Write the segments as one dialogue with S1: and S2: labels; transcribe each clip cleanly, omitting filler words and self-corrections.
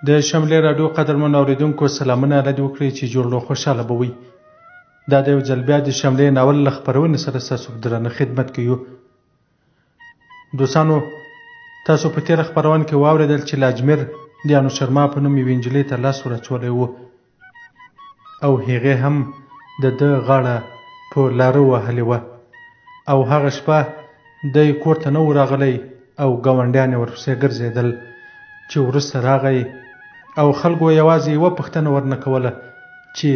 S1: د شملې راډیو قدرمنو اورېدونکو سلامونه را دې وکړئ چې جوړ او خوشحاله به وئ. دا د یو ځل بیا د شملې ناول له خپرونې سره ستاسو په درانه خدمت کې یو. دوستانو، تاسو په تېره خپرونه کې واورېدل چې له اجمیر د انوشرما په نوم یوې نجلۍ ته لاس ورچولی و او هغې هم د ده غاړه په لاره وهلې وه او هغه شپه دی کور ته نه و راغلی او ګاونډیان یې ورپسې ګرځېدل چې وروسته راغی او خلکو یوازې یوه پوښتنه ورنه کوله چې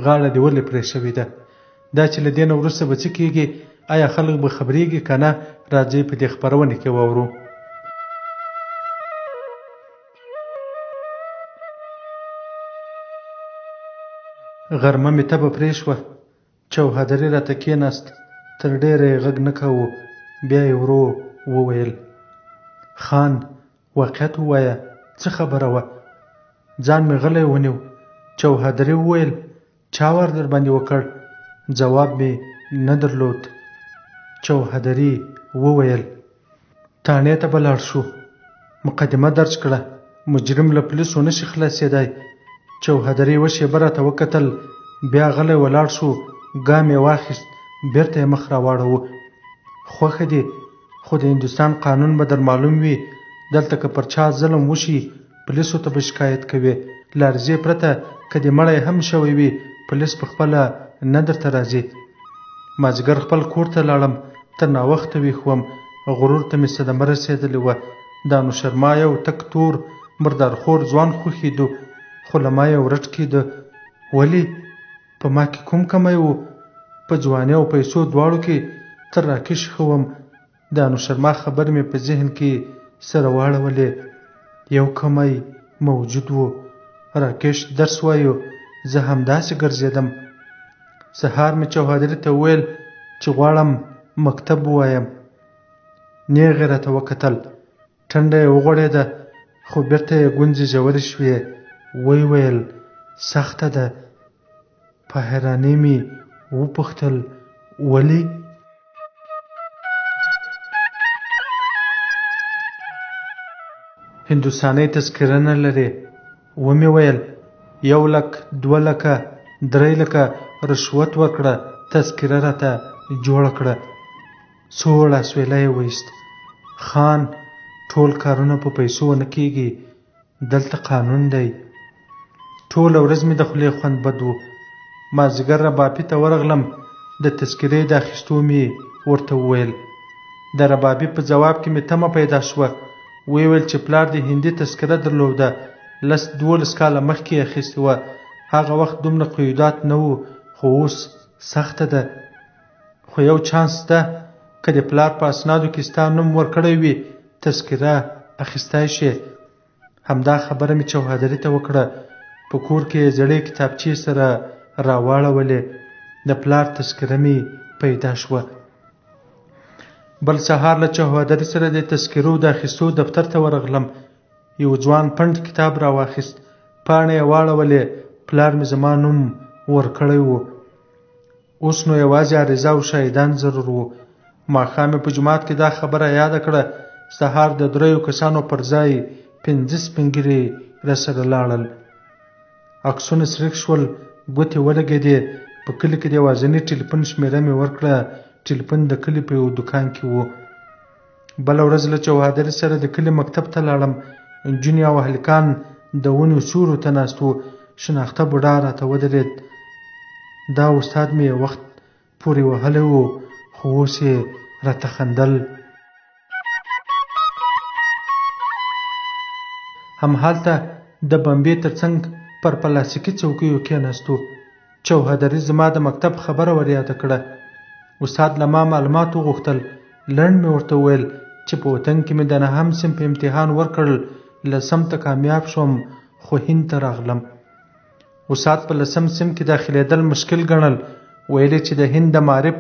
S1: غاړه دې ولې پرې شوې ده. دا چې له دې نه وروسته به څه کېږي، آیا خلک به خبرېږي که نه؟ راځئ په دې خپرونه کې واورو. غرمه مې تبه پرې شوه، چوهدري راته کېناست، تر ډېره یې غږ نه کاوه. بیا یې ورو وویل: خان، واقعیت ووایه، څه خبره وه؟ ځان مې غلی ونیو. چوهدري وویل: چا وار در باندې وکړ؟ ځواب مې نه درلود. چوهدري وویل: تاڼې ته به لاړ شو، مقدمه درج کړه، مجرم له پولیسو نشي خلاصېدای. چوهدري یوه شېبه راته وکتل، بیا غلی ولاړ شو، ګام یې واخیست، بېرته یې مخ راواړوه. خوښه دي، خو د هندوستان قانون به در معلوم وي. دلته که پر چا ظلم وشي، پولیسو ته به شکایت کوي. له عرضې پرته که دې مړی هم شوی وي، پولیس پخپله نه درته راځي. مازدیګر خپل کور ته لاړم، تر ناوخته ویښ وم. غرور ته مې صدمه رسېدلې وه. د انوشرما یو تک تور مردارخور ځوان خوښېدو، خو له ما یې ورټ کېده. ولې؟ په ما کې کوم کمی و؟ په ځوانۍ او پیسو دواړو کې تر راکش ښه وم. د انوشرما خبرې مې په ذهن کې سره واړولې. یو کمی موجود و. راکش درس وایو، زه همداسې ګرځېدم. سهار مې چوهدري ته وویل چې غواړم مکتب ووایم. نیغ یې راته وکتل، ټنډه یې وغوړېده، خو بېرته یې ګونځې ژورې شوې. ویې ویل: سخته ده. په حیرانۍ مې وپوښتل: ولې؟ هندوستانۍ تذکره نه لرې؟ ومې ویل: 1 لک، 2 لکه، 3 لکه رشوت ورکړه، تذکره راته جوړه کړه. سوړ اسویلی یې وایست. خان، ټول کارونه په پیسو نه کېږي، دلته قانون دی. ټوله ورځ مې د خولې خوند بد و. مازدیګر ربابي ته ورغلم، د تذکرې د اخیستو مې ورته وویل. د ربابي په جواب کې مې تمه پیدا شوه. ویې ویل چې پلار د هندي تذکره درلوده، 10-12 کاله مخکې یې اخیستې وه. هغه وخت دومره قیودات نه وو، خو اوس سخته ده. خو یو چانس ده، که د پلار په اسنادو کې ستا نوم ورکړی وي، تذکره اخیستی شي. همدا خبره مې چوهدري ته وکړه. په کور کې یې زړې کتابچې سره راواړولې. د پلار تذکره مې پیدا شوه. بل سهار له چوهدري سره د تذکرو د اخیستو دفتر ته ورغلم. یو ځوان پنډ کتاب راواخیست، پاڼې یې واړولې. پلار مې زما نوم ورکړی و. اوس نو یوازې عریضه او شاهدان ضرور و. ماښام مې په جومات کې دا خبره یاده کړه. سهار د 3 کسانو پر ځای 5 سپین ږیري راسره لاړل. عکسونه سرېښ شول، ګوتې ولګېدې. په کلي کې د یوازیني ټلیفون شمېره مې ورکړه. ټلیفون د کلي په یو دوکان کې و. بله ورځ له چوهدري سره د کلي مکتب ته لاړم. نجونې او هلکان د ونو سیورو ته ناست وو. شناخته بوډا راته ودرېد. دا استاد مې وخت پورې وهلی و، خو اوس یې راته خندل. همهلته د بمبې تر څنګ پر پلاستیکي څوکیو کېناستو. چوهدري زما د مکتب خبره ور یاده کړه. استاد له ما معلومات وغوښتل. لنډ مې ورته وویل چې په وطن کې مې د 9م صنف امتحان ورکړل، 10م ته کامیاب شوم، خو هند ته راغلم. استاد په 10م صنف کې داخلېدل مشکل ګڼل. ویلې چې د هند د معارف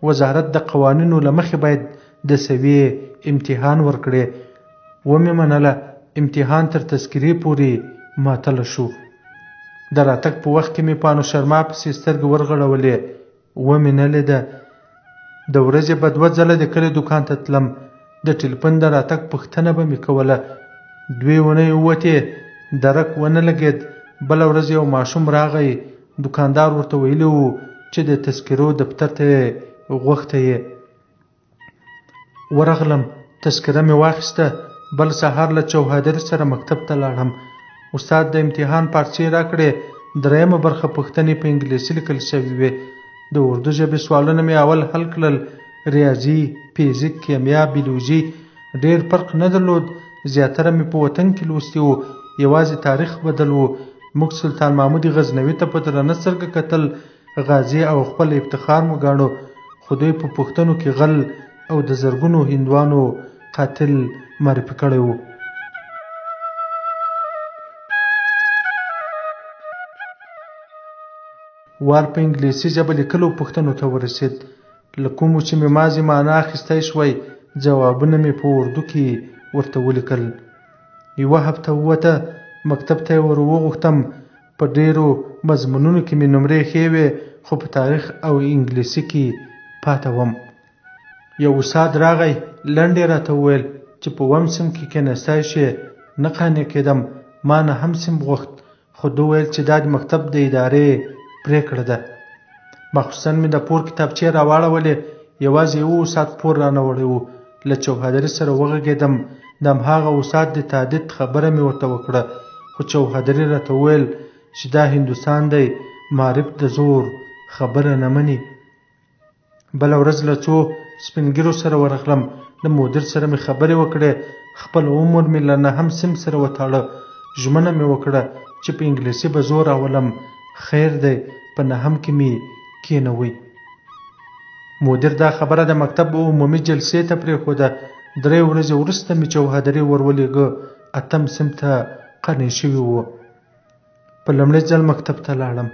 S1: وزارت د قوانینو له مخې باید د سویې امتحان ورکړې. ومې منله. امتحان تر تذکرې پورې معطله شو. د راتګ په وخت کې مې په انوشرما پسې سترګې ورغړولې. ومې نه لیده. د ورځې به 2 ځله د کلي دوکان ته تلم. د ټلیفون د راتګ پوښتنه به مې کوله. 2 اونۍ ووتې، درک ونه لګېد. بله ورځ یو ماشوم راغی. دوکاندار ورته ویلي و چې د تذکرو دفتر ته غوښتی یې. ورغلم، تذکره مې واخیسته. بل سهار له چوهدري سره مکتب ته لاړم. استاد د امتحان پارچې راکړې. 3مه برخه پوښتنې په انګلیسي لیکل شوې وې. د اردو ژبې سوالونه مې اول حل کړل. ریاضي، فیزیک، کیمیا، بیولوژي ډېر فرق نه درلود. زیاتره مې په وطن کې لوستي وو. یوازې تاریخ بدل وو. موږ سلطان محمود غزنوي ته په درنه سترګه کتل. غازي او خپل افتخار مو ګاڼو، خو دوی په پوښتنو کې غل او د زرګونو هندوانو قاتل معرفي کړی وو. وار په انګلیسي ژبه لیکلو پوښتنو ته ورسېد. له کومو چې مې ماضي معنا اخیستی شوی، ځوابونه مې په اردو کې ورته ولیکل. 1 هفته ووته، مکتب ته یې ور وغوښتم. په ډېرو مضمونونو کې مې نمرې ښې وې، خو په تاریخ او انګلیسي کې پاته وم. یو استاد راغی، لنډ یې راته وویل چې په 1 صنف کې کېناستی شې. نه قانع کېدم. ما نه هم صنف غوښت، خو ده ویل چې دا د مکتب د ادارې پرېکړه ده. مخصوصاً مې د پور کتابچې راواړولې. یوازې یو استاد پور رانه وړی و. له چوهدري سره وغږېدم. د هماغه استاد د تهدید خبره مې ورته وکړه، خو چوهدري راته وویل چې دا هندوستان دی، معارف د زور خبره نه مني. بله ورځ له څو سپین ږیرو سره ورغلم. د مدیر سره مې خبرې وکړې. خپل عمر مې له 9 صنف سره وتاړه. ژمنه مې وکړه چې په انګلیسي به زور راولم. خیر دی، په 9 کې مې کېنوئ. مدیر دا خبره د مکتب عمومي جلسې ته پرېښوده. 3 ورځې وروسته مې چوهدري ورولېږه. 8م صنف ته قانع شوي وو. په لومړي ځل مکتب ته لاړم.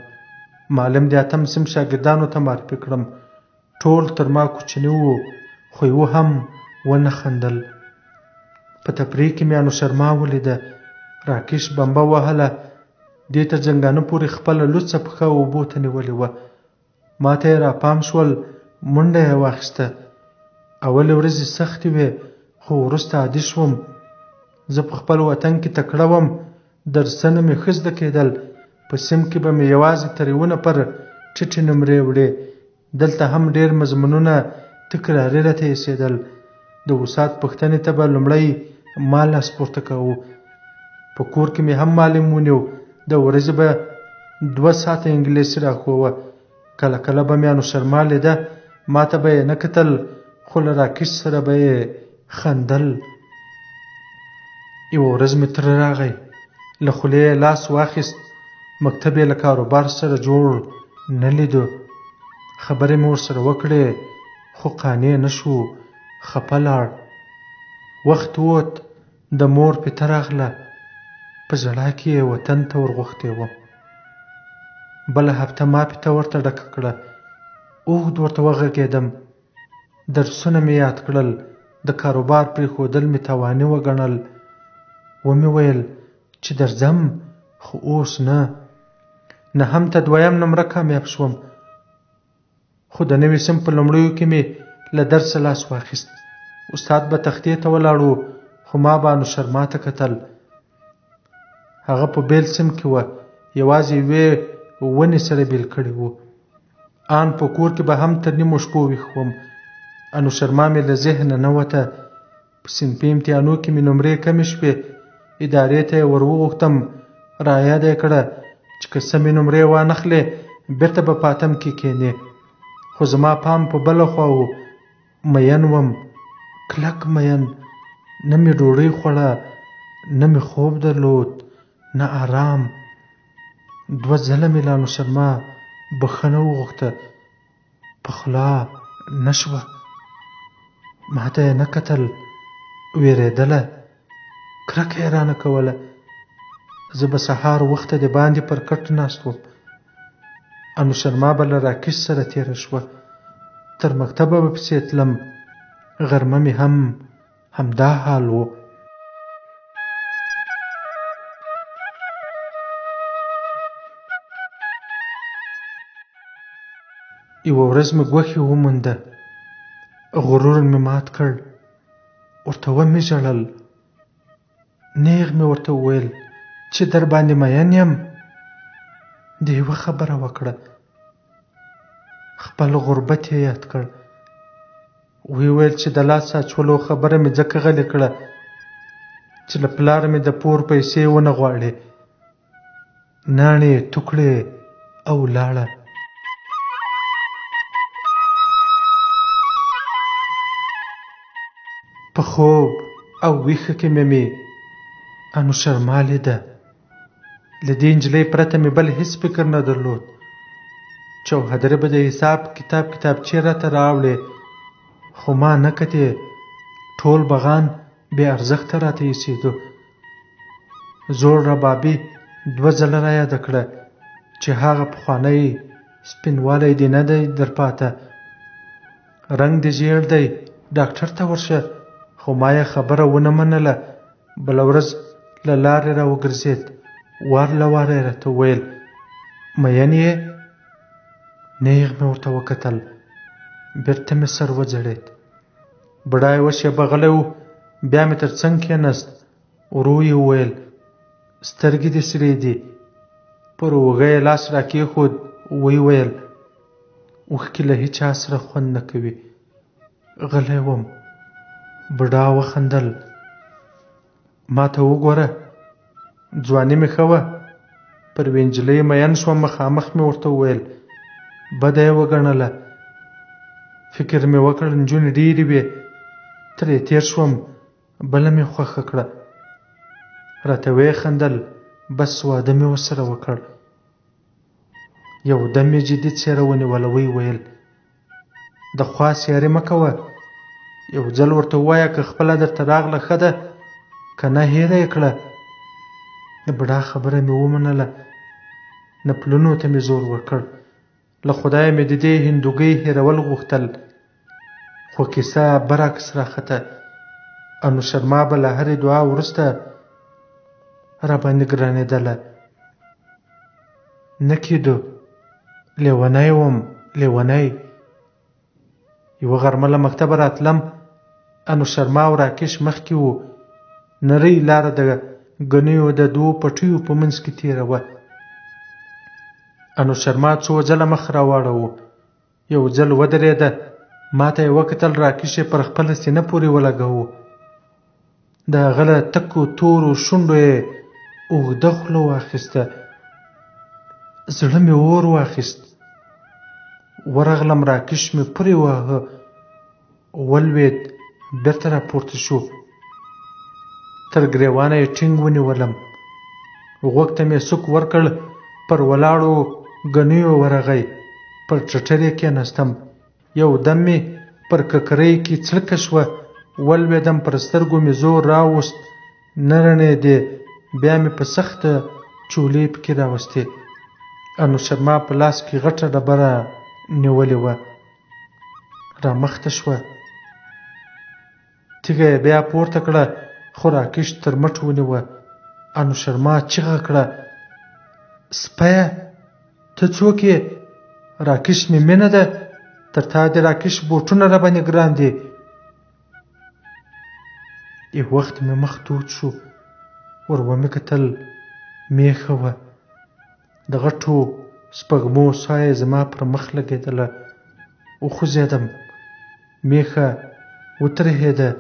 S1: معلم د 8م صنف شاګردانو ته معرفي کړم. ټول تر ما کوچني وو، خو یو هم ونه خندل. په تفریح کې مې انوشرما ولیده. راکش بمبه وهله. دې تر زنګانه پورې خپله لوڅه پښه اوبو ته نیولې وه. ما ته یې راپام شول. منډه یې واخیسته. اولې ورځې سختې وې، خو وروسته عادي شوم. زه په خپل وطن کې تکړه وم. درسونه مې ښه زده کېدل. په صنف کې به مې یوازې تر 1 نفر ټیټې نمرې وړې. دلته هم ډېر مضمونونه تکراري راته ایسېدل. د استاد پوښتنې ته به لومړی ما لاس پورته کوو. په کور کې مې هم معلم ونیو. د ورځې به 2 ساعته انګلیسي راښووه. کله کله به مې انوشرما لیده. ما ته به یې نه کتل، خو له راکش سره به یې خندل. یوه ورځ مې تره راغی. له خولې یې لاس واخیست. مکتب یې له کاروبار سره جوړ نه لیدو. خبرې مې ورسره وکړې، خو قانع نه شو. خپه لاړ. وخت ووت. د مور پته راغله. په ژړا کې یې وطن ته ورغوښتی وم. بله هفته ما پته ورته ډکه کړه. اوږد ورته وغږېدم. درسونه مې یاد کړل. د کاروبار پرېښودل مې تاواني وګڼل. ومې ویل چې درځم، خو اوس نه. 9 ته 2م نمره کامیاب شوم. خو د نوي صنف په لومړیو کې مې له درسه لاس واخیست. استاد به تختې ته ولاړ و، خو ما به انوشرما ته کتل. هغه په بیل صنف کې وه. یوازې یوې ونې سره بیل کړي وو. آن په کور کې به هم تر نیمو شپو ویښ وم. انوشرما مې له ذهنه نه وته. په صنفي امتحانو کې مې نمرې کمې شوې. ادارې ته یې ور وغوښتم. رایاده یې کړه چې که سمې نمرې وانخلې، بېرته به په 8م کې کېنې. خو زما پام په بله خوا و. مین وم، کلک مین. نه مې ډوډۍ خوړه، نه مې خوب درلود، نه آرام. 2 ځله مې له انوشرما بخښنه وغوښته. په خوله نه شوه. ما ته یې نه کتل. وېرېدله. کرکه یې رانه کوله. زه به سهار وخته د باندې پر کټ ناست وم. انوشرما به له راکش سره تېره شوه. تر مکتبه به پسې تلم. غرمه مې هم همدا حال و. یوه ورځ مې ګوښې ومونده. غرور مې مات کړ. ورته ومې ژړل. نیغ مې ورته وویل چې در باندې مین یم. د یوه خبره وکړه. خپل غربت یې یاد کړ. وی ویل چې د لاس اچولو خبره مې ځکه غلې کړه چې له پلار مې د پور پیسې ونه غواړې. ناڼې توکړې او لاړه. په خوب او ویښه کې مې انوشرما لیده. له دې نجلۍ پرته مې بل هیڅ فکر نه درلود. چوهدره به د حساب کتابچې راته راوړې، خو ما نه کتې. ټول بغان بې ارزښته راته ایسېدو. زوړ ربابي 2 ځله را یاده کړه چې هغه پخوانی سپینوالی دې نه دی در پاته. رنګ دې ژیړ دی، ډاکټر ته ورشه. خو ما یې خبره ونه منله. بله ورځ له لارې را وګرځېد. وار له واره یې راته وویل مین یې؟ نیغ مې ورته وکتل. بېرته مې سر وځړېد. بډای اوس شېبه غلی و. بیا مې تر څنګ کېناست. ورو یې وویل سترګې دې سرې دي. پر اوږه یې لاس را کېښود. وی ویل اوښکې له هېچا سره خوند نه کوي. غلی وم. بوډا وخندل. ما ته وګوره، ځواني مې ښه وه. پر یوې نجلۍ مین شوم. مخامخ مې ورته وویل بده یې وګڼله. فکر مې وکړ نجونې ډېرې وې. ترې تېر شوم. بله مې خوښه کړه. راته ویې خندل. بس واده مې ورسره وکړ. یو دم یې جدي څېره ونیوله. وی ویل د خوا سیاري مه کوه. یو ځل ورته ووایه که خپله درته راغله ښه ده، که نه هېره یې کړه. د بوډا خبره مې ومنله. نپلونو ته مې زور ورکړ. له خدایه مې د دې هندوګۍ هېرول غوښتل. خو کیسه برعکس راخته. انوشرما به له هرې دعا وروسته را باندې ګرانېدله. نه کېدو. لیونی وم، لیونی. یوه غرمه له مکتبه راتلم. انوشرما او راکش مخکې وو. نرۍ لاره د ګنیو د 2 پټیو په منځ کې تېره وه. انوشرما څو ځله مخ را واړاوه. یو ځل ودرېده. ما ته یې وکتل. راکش یې پر خپله سینه پورې ولګاوه. د هغه له تکو تورو شونډو یې اوږده خوله واخیسته. زړه مې اور واخیست. ورغلم. راکش مې پورې واهه. ولوېد. بېرته را پورته شو. تر ګریوانه یې ټینګ ونیولم. غوږ ته مې سوک ورکړ. پر ولاړو ګنیو ورغی. پر ټټر یې کېناستم. یو دم مې پر ککرۍ کې څړکه شوه. ولوېدم. پر سترګو مې زور راوست. نه رڼېدې. بیا مې په سخته چولې پکې راوستې. انوشرما په لاس کې غټه ډبره نیولې وه. را مخته شوه. تیږه یې بیا پورته کړه، خو راکش تر مټ ونیوه. انوشرما چیغه کړه سپیه ته څوک یې؟ راکش مې مینه ده. تر تا د راکش بوټونه را باندې ګران دي. یو وخت مې مخ تود شو. ور ومې کتل. میښه وه. د غټو سپږمو ساه یې زما پر مخ لګېدله. وخوځېدم. میښه وترهېده.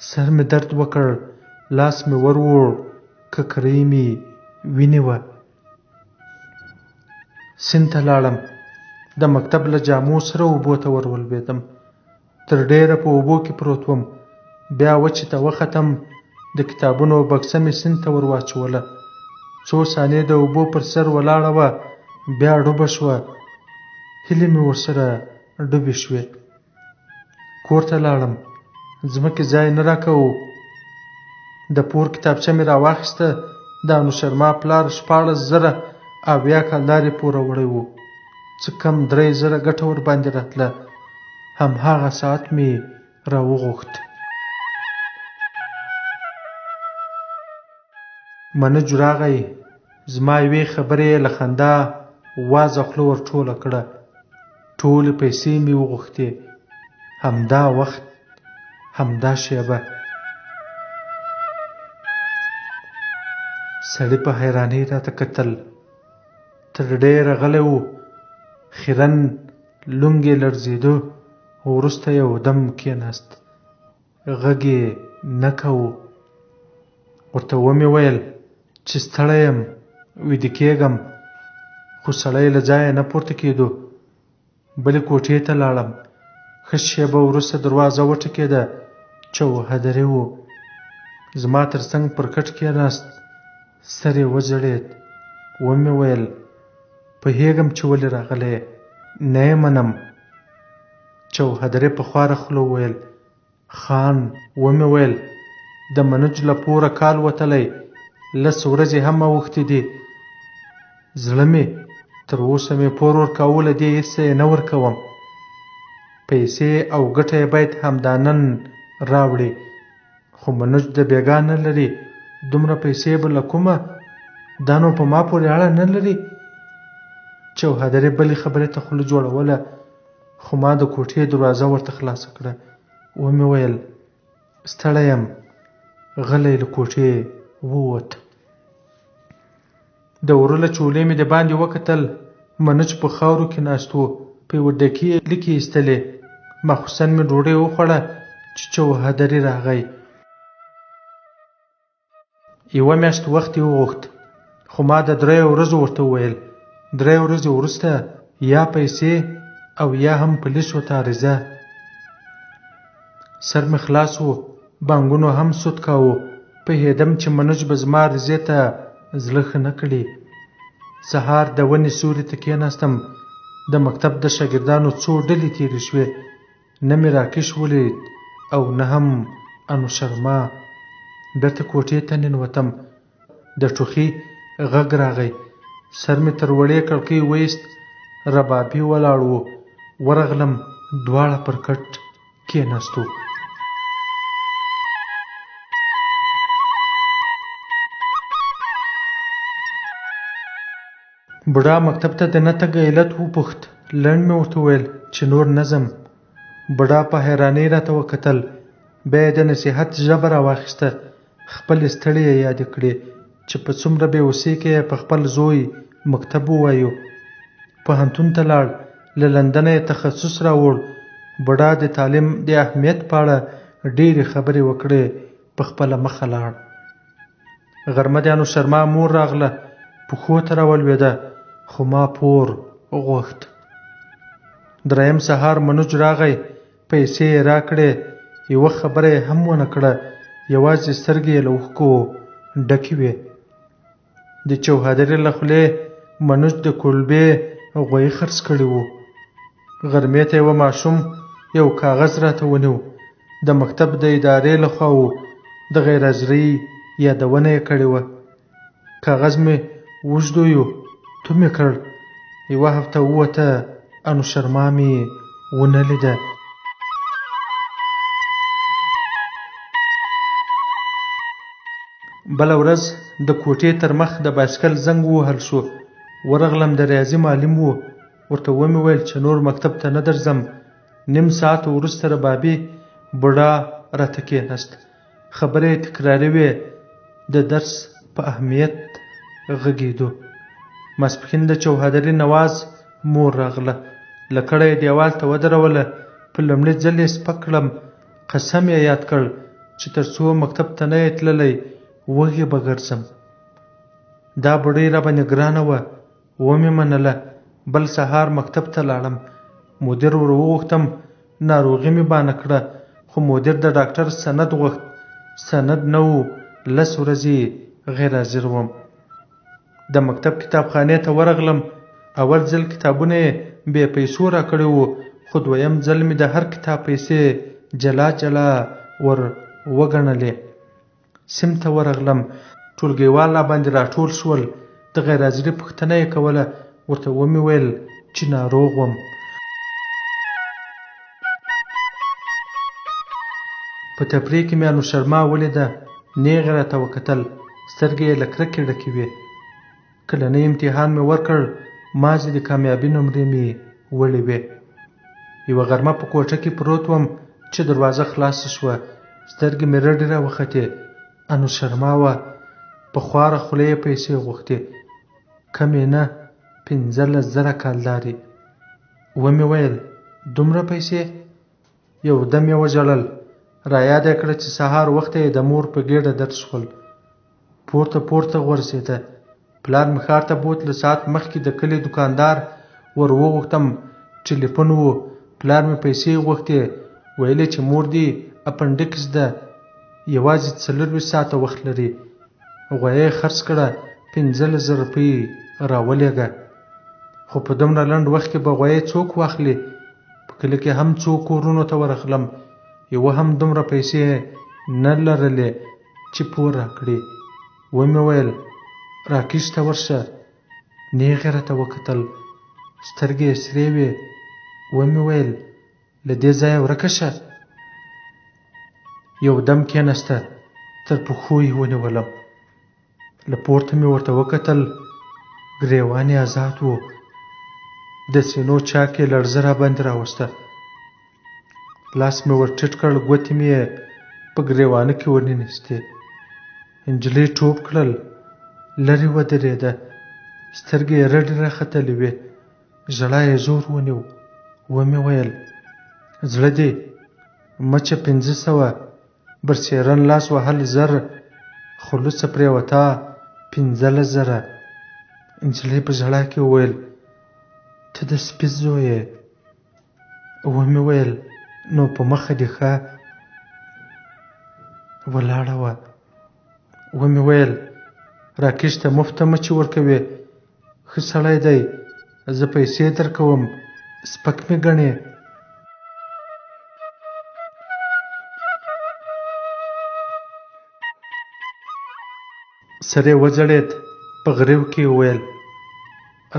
S1: سر مې درد وکړ. لاس مې وروړ. ککرۍ مې ونیوه. سیند ته لاړم. د مکتب له جامو سره اوبو ته ولوېدم. تر ډېره په اوبو کې پروت وم. بیا وچې ته وختم. د کتابونو بکسه مې سیند ته ور واچوله. څو ثانیې د اوبو پر سر ولاړه وه. بیا ډوبه شوه. هیلې مې ورسره ډوبې شوې. کور ته لاړم. ځمکې ځای نه راکوو. د پور کتابچه مې راواخیسته. د انوشرما پلار 14,000 اویا کلدارې پوره وړی و. څه کم 3,000 ګټه ور باندې راتله. همهغه ساعت مې راوغوښت. منج راغی. زما یوې خبرې له خندا وازه خوله ور ټوله کړه. ټولې پیسې مې وغوښتې. همدا وخت، همدا شېبه. سړي په حیرانۍ راته کتل. تر ډېره غلی و. خیرن لونګ یې لړزېده. وروسته یو دم کېناست. غږ یې نه کوو. ورته ومې ویل چې ستړی یم، ویده کېږم. خو سړی له ځایه نه پورته کېدو. بلې کوټې ته لاړم. ښه شېبه وروسته دروازه وټکېده. چوهدري و. زما تر څنګ پر کټ کېناست. سر یې وځړېد. ومې ویل پوهېږم چې ولې راغلی. نه یې منم. چوهدري په خواره خوله وویل خان. ومې ویل د منوج له پوره کال وتلی، 10 ورځې هم اوښتې دي. زړه مې تر اوسه مې پور ورکاوه، له دې هېڅ یې نه ورکوم. پیسې او ګټه یې باید همدا نن راوړي. خو منوج د بېګا نه لري. دومره پیسې به له کومه؟ دا نو په ما پورې اړه نه لري. چوهدري بلې خبرې ته خوله جوړوله، خو ما د کوټې دروازه ورته خلاصه کړه. ومې ویل ستړی یم. غلی له کوټې ووت. د وره له چولې مې د باندې وکتل. منوج په خاورو کې ناست و. په یوه ډکي یې لیکې ایستلې. ماخوستن مې ډوډۍ وخوړه چې چوهدري راغی. 1 میاشت وخت یې وغوښت. خو ما د 3 ورځو ورته وویل. 3 ورځې وروسته یا پیسې او یا هم پولیسو ته عریضه. سر مې خلاص و. بانګونو هم سود کاوه. پوهېدم چې منوج به زما عریضې ته زړه ښه نه کړي. سهار د ونې سیوري ته کېناستم. د مکتب د شاګردانو څو ډلې تېرې شوې. نه مې راکش ولید او نه هم انوشرما. بېرته کوټې ته ننوتم. د ټوخي غږ راغی. سر مې تر وړې کړکۍ وایست. ربابي ولاړ و. ورغلم. دواړه پر کټ کېناستو. بوډا مکتب ته د نه تګ علت وپوښت. لنډ مې ورته وویل چې نور نه ځم. بوډا په حیرانۍ راته وکتل. بیا یې د نصیحت ژبه راواخیسته. خپلې ستړې یې یادې کړې چې په څومره بې وسۍ کې یې په خپل زوی مکتب ووایو. پوهنتون ته لاړ. له لندنه یې تخصص راوړ. بوډا د تعلیم د اهمیت په اړه ډېرې خبرې وکړې. په خپله مخه لاړ. غرمه د انوشرما مور راغله. پښو ته راولوېده. خو ما پور غوښت. 3یم سهار منوج راغی. پیسې یې راکړې. یوه خبره یې هم ونه کړه. یوازې سترګې یې له اوښکو ډکې وې. د چوهدري له خولې منوج د کولبې غویي خرڅ کړي وو. غرمې ته یوه ماشوم یو کاغذ راته ونیو. د مکتب د ادارې لخوا و. د غیر حاضرۍ یادونه یې کړې وه. کاغذ مې وژدویو. تو مې کړ. 1 هفته ووته. انوشرما مې ونه لیده. بله ورځ د کوټې تر مخ د بایسکل زنګ ووهل شو. ورغلم. د ریاضي معلم و. ورته ومې ویل چې نور مکتب ته نه درځم. 1/2 ساعت وروسته ربابي بوډا راته کېناست. خبرې یې تکراري وې. د درس په اهمیت غږېدو. ماسپښین د چوهدري نواز مور راغله. لکړه یې دیوال ته ودروله. په لومړي ځل یې سپک کړم. قسم یې یاد کړ چې تر څو مکتب ته نه یې تللی وږې به ګرځم. دا بوډۍ راباندې ګرانه وه. ومې منله. بل سهار مکتب ته لاړم. مدیر ور وغوښتم. ناروغي مې بانه کړه. خو مدیر د ډاکټر سند غوښت. سند نه و. 10 ورځې غیر حاضر وم. د مکتب کتابخانې ته ورغلم. اول ځل کتابونه یې بې پیسو راکړي وو. خو 2یم ځل مې د هر کتاب پیسې جلا جلا ور وګڼلې. سیم ته ورغلم. ټولګیوال راباندې راټول شول. د غیر حاضري پوښتنه یې کوله. ورته ومې ویل چې ناروغ وم. په تفریح کې مې انوشرما ولیده. نیغ راته وکتل. سترګې یې له کرکې ډکې وې. کلنی امتحان مې ورکړ. مازې د کامیابي نمرې مې وړې وې. یوه غرمه په کوټه کې پروت وم چې دروازه خلاصه شوه. سترګې مې رډې راوختې. انوشرما وه. په خواره خوله یې پیسې غوښتې، کمې نه 15,000 کالدارې. ومې ویل دومره پیسې؟ یو دم یې وژړل. را یاده کړه چې سهار وخته یې د مور په ګېډه درد شول. پورته غورځېده. پلار مې ښار ته بوت. له ساعت مخکې د کلي دوکاندار ور وغوښتم. ټلیفون و. پلار مې پیسې غوښتې. ویلې چې مور دې اپنډکس ده، یوازې 24 ساعته وخت لري. غویه خرڅ کړه، 15,000 روپۍ راولېږه. خو په دومره لنډ وخت کې به غویه څوک واخلي؟ په کلي کې هم څو کورونو ته ورغلم، یوه هم دومره پیسې نه لرلې چې پور راکړي. ومې ویل راکش ته ورشه. نیغې راته وکتل، سترګې یې سرې وې. ومې ویل له دې ځایه ورکه شه. یو دم کېناسته، تر پښو یې ونیولم. له پورته مې ورته وکتل، ګریوان یې آزاد و. د سینو چاک یې لړزه راباندې راوسته. لاس مې ور ټیټ کړ، ګوتې مې په ګریوانه کې ورننیستې. نجلۍ ټوپ کړل، لرې ودرېده. سترګې یې رډې راختلې وې. ژړا یې زور ونیو. ومې ویل زړه دې مچه 500، برسېرن لاس وهل 1000، خلوصه پرېوته 15,000. نجلۍ په ژړا کې وویل ته د سپي زوی یې. ومې ویل نو په مخه دې ښه. ولاړه وه. ومې ویل راکش ته مفته مچې ورکوي، ښه سړی دی، زه پیسې درکوم، سپک مې ګڼې. سر یې وځړېد. په غریو کې وویل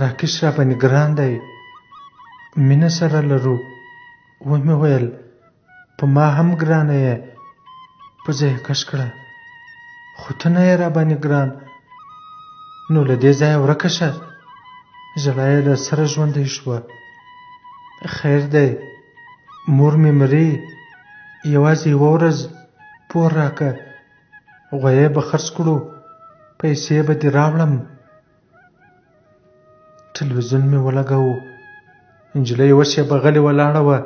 S1: راکش را باندې ګران دی، مینه سره لرو. ومې ویل په ما هم ګرانه یې. پزه یې کش کړه. خو ته نه یې را باندې ګران، نو له دې ځایه ورکه شه. ژړا یې له سره ژوندۍ شوه. خیر دی، مور مې مري، یوازې یوه ورځ پور راکه، غویی به خرڅ کړو، پیسې به دې راوړم. ټلویزیون مې ولګاوه. نجلۍ اوس شېبه غلې ولاړه وه،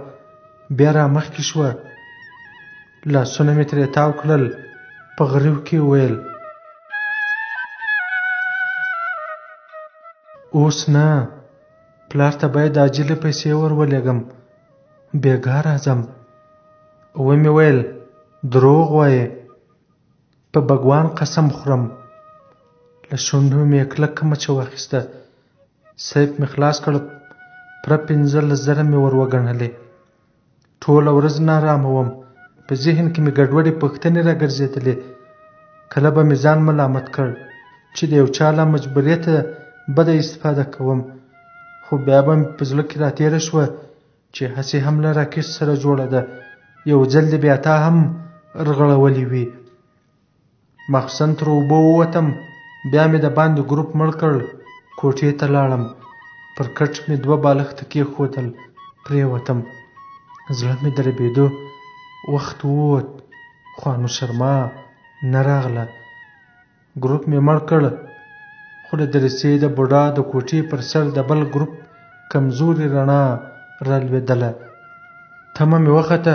S1: بیا را مخکې شوه. لاسونه مې ترې تاو کړل. په غریو کې وویل اوس نه، پلار ته باید عاجله پیسې ور ولېږم، بېګا راځم. ومې ویل دروغ وایې، په بګوان قسم خورم. له شونډو مې کلکه مچه واخیسته. سیف مې خلاص کړ. پوره 15,000 مې ور وګڼلې. ټوله ورځ نارامه وم. په ذهن کې مې ګډوډې پوښتنې راګرځېدلې. کله به مې ځان ملامت کړ چې د یو چا له مجبوریته بده استفاده کوم، خو بیا به مې په زړه کې راتېره شوه چې هسې هم له راکش سره جوړه ده، یو ځل دې بیا تا هم رغړولې وي. ماخوستن تر اوبو ووتم. بیا مې د باندې ګروپ مړ کړ. کوټې ته لاړم. پر کټ مې 2 بالښته کېښودل. پرېوتم. زړه مې دربېدو. وخت ووت، خو انوشرما نه راغله. ګروپ مې مړ کړ، خو د درسي د بوډا د کوټې پر سر د بل ګروپ کمزوري رڼا رالوېدله. تمه مې وخته.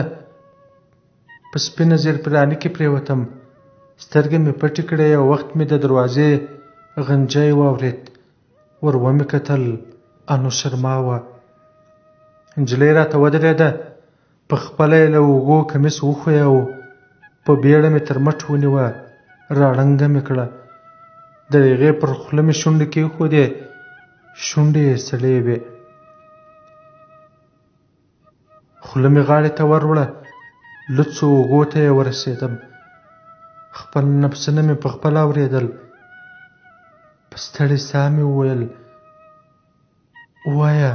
S1: په سپینه زیرپراني کې پرېوتم. سترګې مې پټې کړې. یو وخت مې د دروازې غنجی واورېد. ور ومې کتل. انوشرما وه. نجلۍ راته ودرېده. په خپله یې له اوږو کمیس وښویاوه. په بیړه مې تر مټ ونیوه. راړنګه مې کړه. د هغې پر خوله مې شونډې کېښودې. شونډې یې سړې وې. خوله مې غاړې ته وروړه. لوڅو اوږو ته یې ورسېدم. خپل نفسونه مې په خپله اورېدل. په ستړې ساه مې وویل ووایه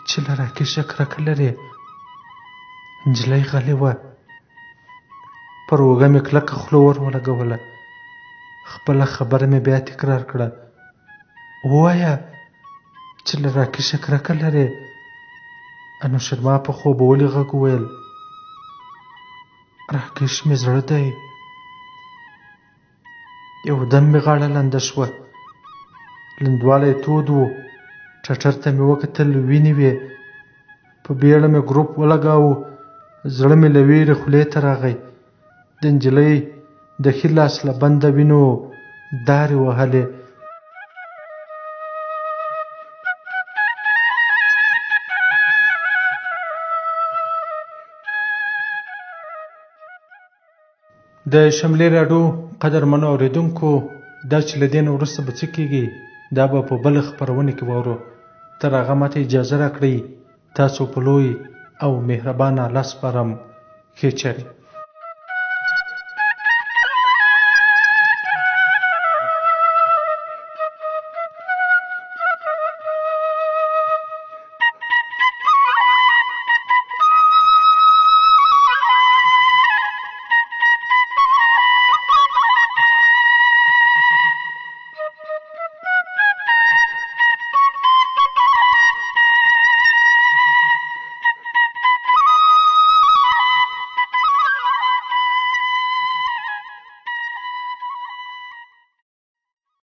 S1: چې له راکشه کرکه لرې. نجلۍ غلې وه. پر اوږه مې کلکه خوله ور ولګوله. خپله خبره مې بیا تکرار کړه. ووایه چې له راکشه کرکه لرې. انوشرما په خوبولي غږ وویل راکش مې زړه دی. یودم مې غاړه لنده شوه. لندوالی تود و. ټټر ته مې وکتل، وینې وې. په بیړه مې ګروپ ولګاوه. زړه مې له ویرې خولې ته راغی. د نجلۍ د ښي لاس له بنده وینو دارې وهلې. د شملې راډیو قدرمنو اورېدونکو، دا چې له دې نه وروسته به څه کېږي دا به په بله خپرونه کې واورو. تر هغه ماته اجازه راکړئ. تاسو په لوی او مهربانه الله سپارم. ښې چارې.